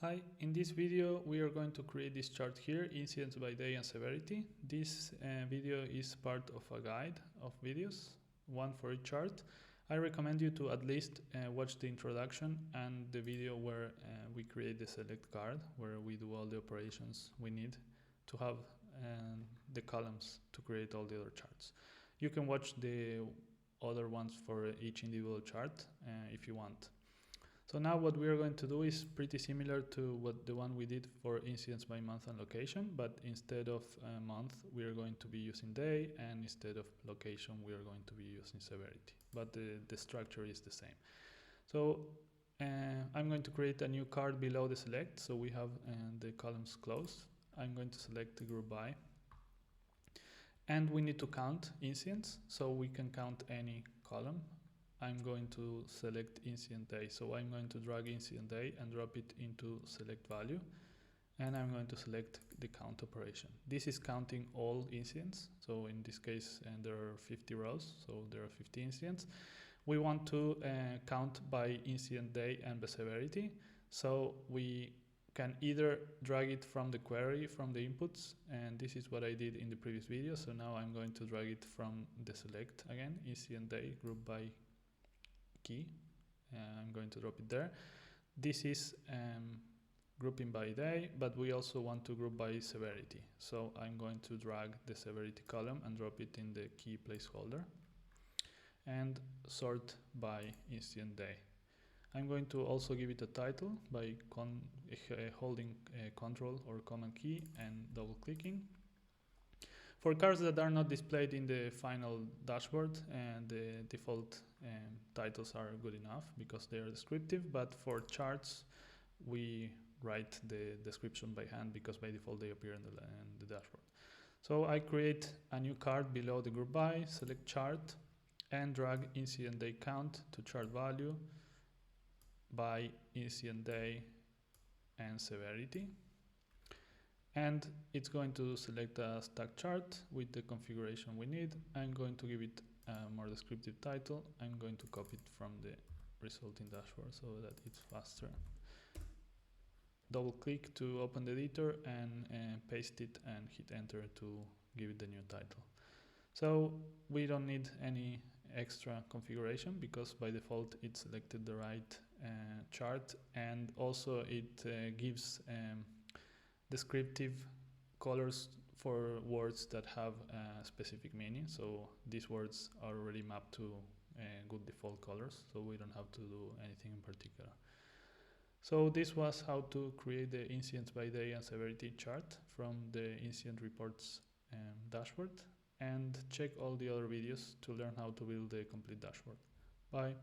Hi, in this video we are going to create this chart here, incidents by day and severity. This video is part of a guide of videos, one for each chart. I recommend you to at least watch the introduction and the video where we create the select card, where we do all the operations we need to have the columns to create all the other charts. You can watch the other ones for each individual chart if you want. So now what we are going to do is pretty similar to what the one we did for incidents by month and location, but instead of month, we are going to be using day, and instead of location, we are going to be using severity. But the structure is the same. So I'm going to create a new card below the select, so we have the columns closed. I'm going to select the group by. And we need to count incidents, so we can count any column. I'm going to select incident day. So I'm going to drag incident day and drop it into select value. And I'm going to select the count operation. This is counting all incidents. So in this case, there are 50 rows. So there are 50 incidents. We want to count by incident day and by severity. So we can either drag it from the query, from the inputs. And this is what I did in the previous video. So now I'm going to drag it from the select again, incident day, group by key. I'm going to drop it there. This is grouping by day, but we also want to group by severity. So I'm going to drag the severity column and drop it in the key placeholder and sort by incident day. I'm going to also give it a title by holding Control or Command key and double clicking. For cards that are not displayed in the final dashboard, the default titles are good enough because they are descriptive, but for charts we write the description by hand because by default they appear in the dashboard. So I create a new card below the group by, select chart, and drag incident day count to chart value by incident day and severity. And it's going to select a stack chart with the configuration we need. I'm going to give it a more descriptive title. I'm going to copy it from the resulting dashboard so that it's faster. Double click to open the editor and paste it and hit enter to give it the new title. So we don't need any extra configuration because by default it selected the right chart, and also it gives descriptive colors for words that have a specific meaning. So these words are already mapped to good default colors, so we don't have to do anything in particular. So this was how to create the incidents by day and severity chart from the incident reports dashboard, and check all the other videos to learn how to build the complete dashboard. Bye.